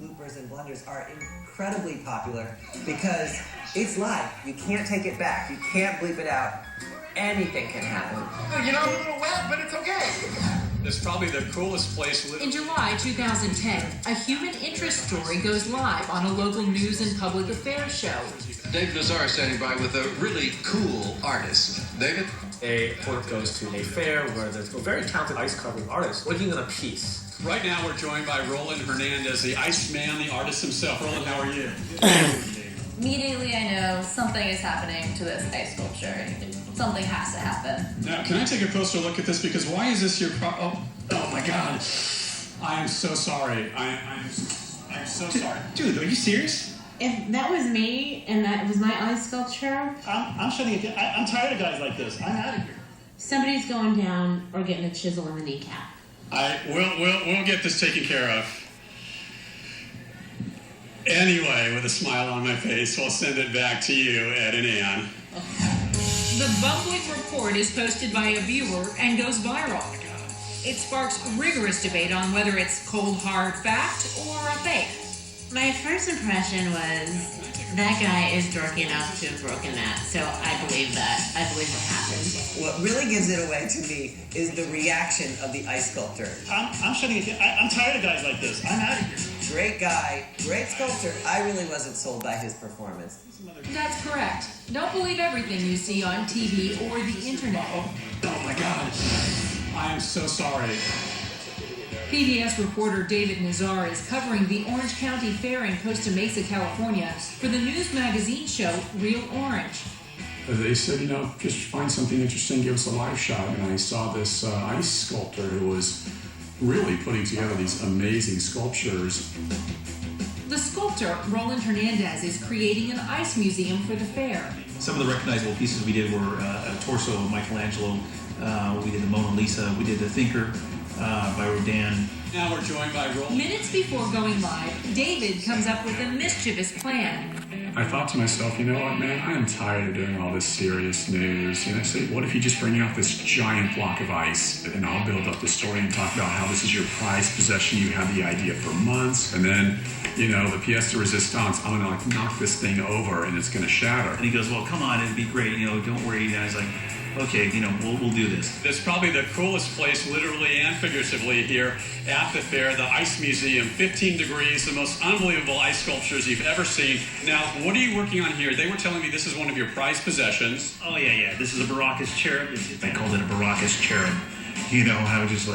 Bloopers and blunders are incredibly popular because it's live. You can't take it back. You can't bleep it out. Anything can happen. You know, I'm a little wet, but it's okay. It's probably the coolest place. In July 2010, a human interest story goes live on a local news and public affairs show. David Nazar is standing by with a really cool artist. David? A report goes to a fair where there's a very talented ice carving artist working on a piece. Right now we're joined by Roland Hernandez, the Iceman, the artist himself. Roland, how are you? Immediately I know something is happening to this ice sculpture. Something has to happen. Now, can I take a closer look at this? Because why is this your oh my God. I am so sorry. I'm so sorry. Dude, are you serious? If that was me and that was my ice sculpture, I'm shutting it down. I'm tired of guys like this. I'm out of here. somebody's going down or getting a chisel in the kneecap. We'll get this taken care of. Anyway, with a smile on my face, we'll send it back to you, Ed and Ann. The bumbling report is posted by a viewer and goes viral. It sparks rigorous debate on whether it's cold, hard fact or a fake. My first impression was that guy is dorky enough to have broken that, so I believe that. I believe it happened. What really gives it away to me is the reaction of the ice sculptor. I'm shutting it down. I'm tired of guys like this. I'm out of here. Great guy, great sculptor. I really wasn't sold by his performance. That's correct. Don't believe everything you see on TV or the internet. Oh my God. I am so sorry. PBS reporter David Nazar is covering the Orange County Fair in Costa Mesa, California for the news magazine show Real Orange. They said, just find something interesting, give us a live shot. And I saw this ice sculptor who was really putting together these amazing sculptures. The sculptor, Roland Hernandez, is creating an ice museum for the fair. Some of the recognizable pieces we did were a torso of Michelangelo. We did the Mona Lisa. We did the Thinker by Rodin. Now we're joined by Roland. Minutes before going live, David comes up with a mischievous plan. I thought to myself, you know what, man, I am tired of doing all this serious news. I say, what if you just bring out this giant block of ice, and I'll build up the story and talk about how this is your prized possession. You had the idea for months, and then, the pièce de résistance, I'm going to knock this thing over, and it's going to shatter. And he goes, well, come on, it'd be great. Don't worry. And I was like, okay, we'll do this. It's probably the coolest place, literally and figuratively, here at the fair, the Ice Museum. 15 degrees, the most unbelievable ice sculptures you've ever seen. Now, what are you working on here? They were telling me this is one of your prized possessions. Oh, yeah. This is a Baracus cherub. They called it a Baracus cherub. I was just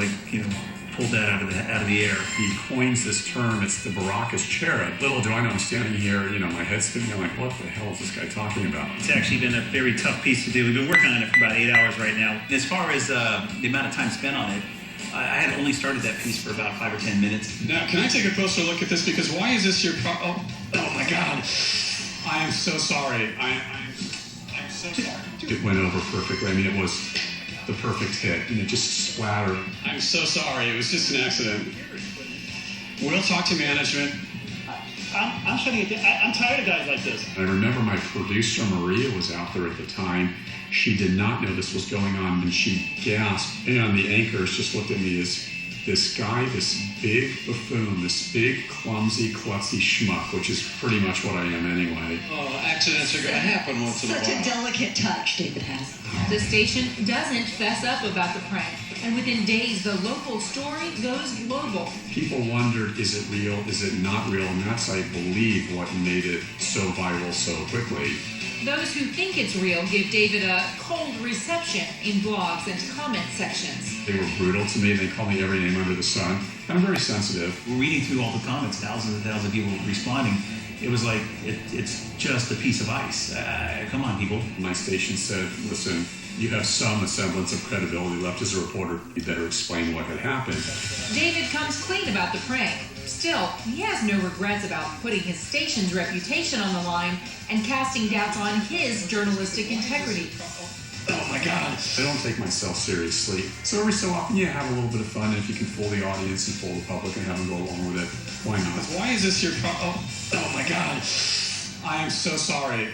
pulled that out of the air. He coins this term, it's the Baracus cherub. Little do I know, I'm standing here, my head's spinning, I'm like, what the hell is this guy talking about? It's actually been a very tough piece to do. We've been working on it for about 8 hours right now. As far as the amount of time spent on it, I had only started that piece for about 5 or 10 minutes. Now, can I take a closer look at this? Because why is this your oh my God. I am so sorry. I'm so sorry. It went over perfectly. It was the perfect hit, and it just splattered. I'm so sorry. It was just an accident. We'll talk to management. I'm shutting it down. I'm tired of guys like this. I remember my producer, Maria, was out there at the time. She did not know this was going on, and she gasped. And the anchors just looked at me as this guy, this big buffoon, this big, clumsy, klutzy schmuck, which is pretty much what I am anyway. Oh, accidents are going to happen once in a while. Such a delicate touch, David has. The station doesn't fess up about the prank, and within days, the local story goes global. People wondered, is it real, is it not real? And that's, I believe, what made it so viral so quickly. Those who think it's real give David a cold reception in blogs and comment sections. They were brutal to me. They called me every name under the sun. I'm very sensitive. We're reading through all the comments, thousands and thousands of people responding. It was like, it's just a piece of ice. Come on, people. My station said, listen, you have some semblance of credibility left as a reporter. You better explain what had happened. David comes clean about the prank. Still, he has no regrets about putting his station's reputation on the line and casting doubts on his journalistic integrity. Oh my God. I don't take myself seriously. So every so often, have a little bit of fun. If you can fool the audience and fool the public and have them go along with it, why not? Why is this your oh my God. I am so sorry.